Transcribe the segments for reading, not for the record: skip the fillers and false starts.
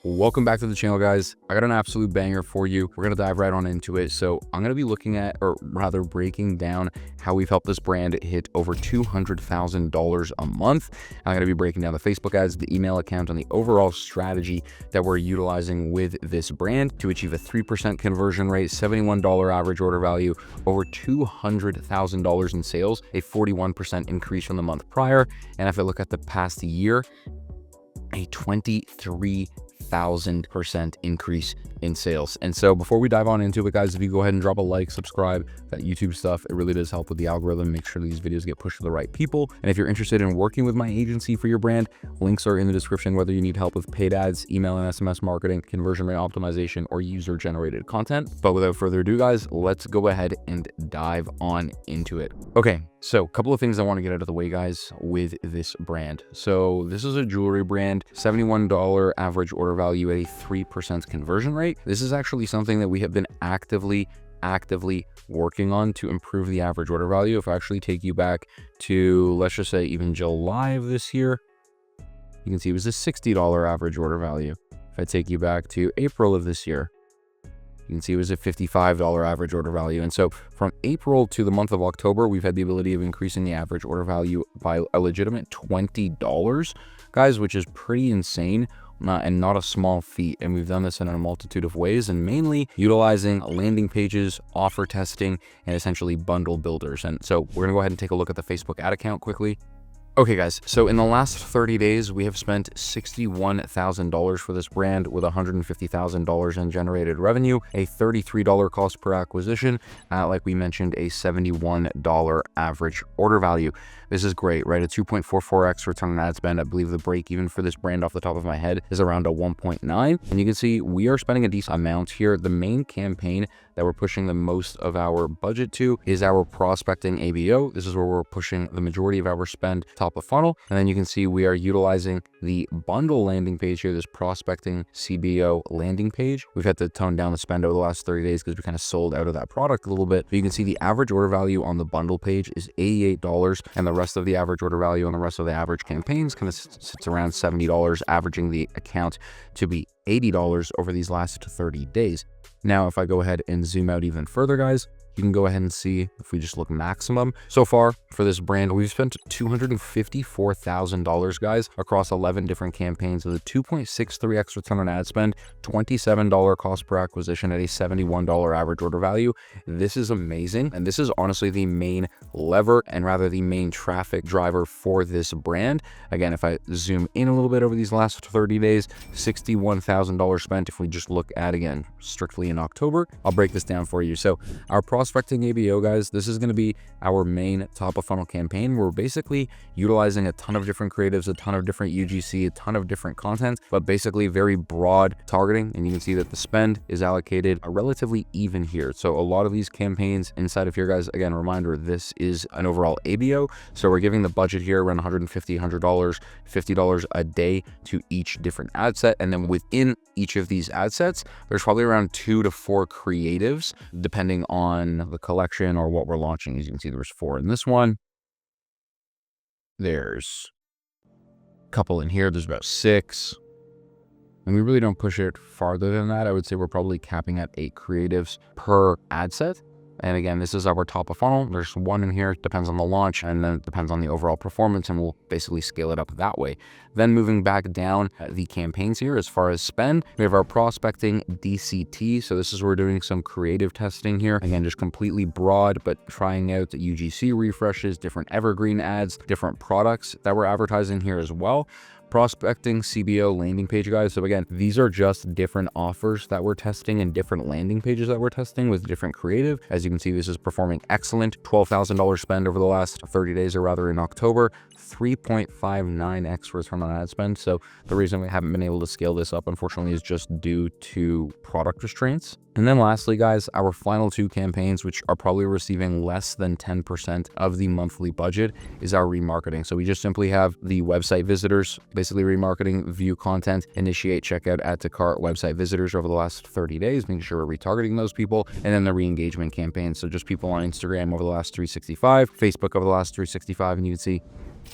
Welcome back to the channel, guys. I got an absolute banger for you. We're gonna dive right on into it. So I'm gonna be looking at, or rather breaking down, how we've helped this brand hit over $200,000 a month. I'm gonna be breaking down the Facebook ads, the email account, and the overall strategy that we're utilizing with this brand to achieve a 3% conversion rate, $71 average order value, over $200,000 in sales, a 41% increase from the month prior. And if I look at the past year, a 23,000% increase in sales. And so before we dive on into it, guys, if you go ahead and drop a like, subscribe, that YouTube stuff, it really does help with the algorithm. Make sure these videos get pushed to the right people. And if you're interested in working with my agency for your brand, links are in the description, whether you need help with paid ads, email and SMS marketing, conversion rate optimization, or user generated content. But without further ado, guys, let's go ahead and dive on into it. Okay, so a couple of things I want to get out of the way, guys, with this brand. So this is a jewelry brand, $71 average order value at a 3% conversion rate. This is actually something that we have been actively working on to improve the average order value. If I actually take you back to, let's just say, even July of this year, you can see it was a $60 average order value. If I take you back to April of this year, you can see it was a $55 average order value. And so from April to the month of October, we've had the ability of increasing the average order value by a legitimate $20, guys, which is pretty insane. And not a small feat. And we've done this in a multitude of ways, and mainly utilizing landing pages, offer testing, and essentially bundle builders. And so we're gonna go ahead and take a look at the Facebook ad account quickly. Okay, guys, so in the last 30 days, we have spent $61,000 for this brand with $150,000 in generated revenue, a $33 cost per acquisition, like we mentioned, a $71 average order value. This is great, right? A 2.44x return on ad spend. I believe the break even for this brand off the top of my head is around a 1.9. And you can see we are spending a decent amount here. The main campaign that we're pushing the most of our budget to is our prospecting ABO. This is where we're pushing the majority of our spend top of funnel. And then you can see we are utilizing the bundle landing page here, this prospecting CBO landing page. We've had to tone down the spend over the last 30 days because we kind of sold out of that product a little bit. But you can see the average order value on the bundle page is $88, and the rest of the average order value on the rest of the average campaigns kind of sits around $70, averaging the account to be $80 over these last 30 days. Now, if I go ahead and zoom out even further, guys, you can go ahead and see if we just look maximum. So far for this brand, we've spent $254,000, guys, across 11 different campaigns with a 2.63x return on ad spend, $27 cost per acquisition at a $71 average order value. This is amazing. And this is honestly the main lever, and rather the main traffic driver for this brand. Again, if I zoom in a little bit over these last 30 days, $61,000 spent. If we just look at, again, strictly in October, I'll break this down for you. So our prospecting ABO, guys, this is going to be our main top of funnel campaign. We're basically utilizing a ton of different creatives, a ton of different UGC, a ton of different content, but basically very broad targeting. And you can see that the spend is allocated relatively even here. So a lot of these campaigns inside of here, guys, again, reminder, this is an overall ABO. So we're giving the budget here around $150, $100, $50 a day to each different ad set. And then within each of these ad sets, there's probably around 2 to 4 creatives, depending on the collection or what we're launching. As you can see, there's 4 in this one. There's a couple in here. There's about 6. And we really don't push it farther than that. I would say we're probably capping at 8 creatives per ad set. And again, this is our top of funnel. There's 1 in here, depends on the launch, and then it depends on the overall performance, and we'll basically scale it up that way. Then moving back down the campaigns here, as far as spend, we have our prospecting DCT. So this is where we're doing some creative testing here. Again, just completely broad, but trying out the UGC refreshes, different evergreen ads, different products that we're advertising here as well. Prospecting CBO landing page, guys. So again, these are just different offers that we're testing and different landing pages that we're testing with different creative. As you can see, this is performing excellent. $12,000 spend over the last 30 days, or rather in October, 3.59x return on ad spend. So the reason we haven't been able to scale this up, unfortunately, is just due to product restraints. And then lastly, guys, our final 2 campaigns, which are probably receiving less than 10% of the monthly budget, is our remarketing. So we just simply have the website visitors, basically remarketing, view content, initiate checkout, add to cart website visitors over the last 30 days, making sure we're retargeting those people. And then the re-engagement campaign. So just people on Instagram over the last 365, Facebook over the last 365, and you can see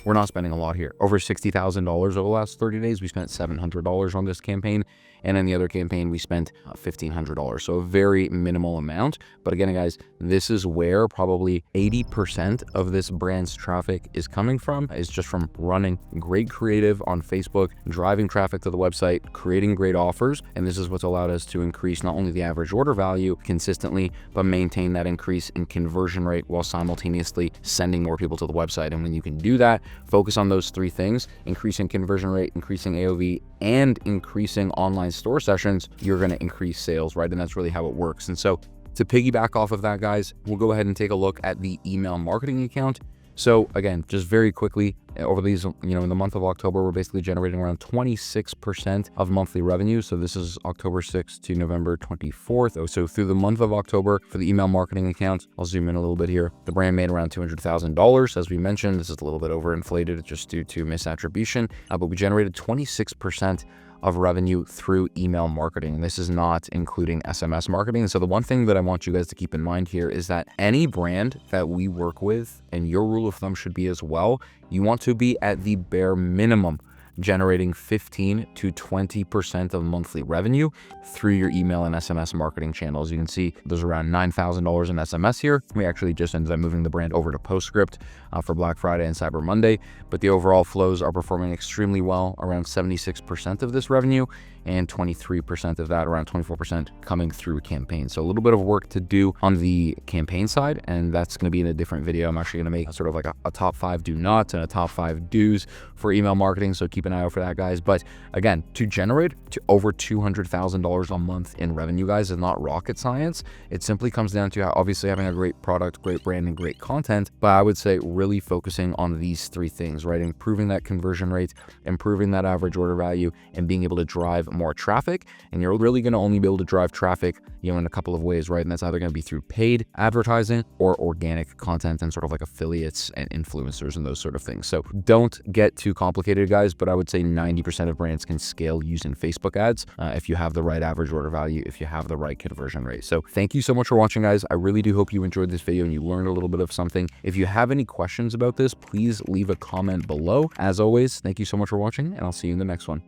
we're not spending a lot here. Over $60,000 over the last 30 days. We spent $700 on this campaign. And in the other campaign, we spent $1,500. So a very minimal amount. But again, guys, this is where probably 80% of this brand's traffic is coming from, is just from running great creative on Facebook, driving traffic to the website, creating great offers. And this is what's allowed us to increase not only the average order value consistently, but maintain that increase in conversion rate while simultaneously sending more people to the website. And when you can do that, focus on those three things: increasing conversion rate, increasing AOV, and increasing online store sessions, you're going to increase sales, right? And that's really how it works. And so to piggyback off of that, guys, we'll go ahead and take a look at the email marketing account. So again, just very quickly, over these, in the month of October, we're basically generating around 26% of monthly revenue. So this is October 6th to November 24th. So through the month of October for the email marketing account, I'll zoom in a little bit here. The brand made around $200,000. As we mentioned, this is a little bit overinflated just due to misattribution, but we generated 26% of revenue through email marketing. This is not including SMS marketing. So the one thing that I want you guys to keep in mind here is that any brand that we work with, and your rule of thumb should be as well, you want to be at the bare minimum generating 15 to 20% of monthly revenue through your email and SMS marketing channels. You can see there's around $9,000 in SMS here. We actually just ended up moving the brand over to PostScript for Black Friday and Cyber Monday, but the overall flows are performing extremely well, around 76% of this revenue, and 23% of that, around 24%, coming through campaigns. So a little bit of work to do on the campaign side, and that's going to be in a different video. I'm actually going to make sort of like a top 5 do nots and a top 5 do's for email marketing. So keep an eye out for that, guys. But again, to generate to over $200,000 a month in revenue, guys, is not rocket science. It simply comes down to obviously having a great product, great brand, and great content. But I would say really focusing on these three things, right? Improving that conversion rate, improving that average order value, and being able to drive more traffic. And you're really going to only be able to drive traffic, in a couple of ways, right? And that's either going to be through paid advertising or organic content and sort of like affiliates and influencers and those sort of things. So don't get too complicated, guys, but I would say 90% of brands can scale using Facebook ads if you have the right average order value, if you have the right conversion rate. So thank you so much for watching, guys. I really do hope you enjoyed this video and you learned a little bit of something. If you have any questions about this, please leave a comment below. As always, thank you so much for watching, and I'll see you in the next one.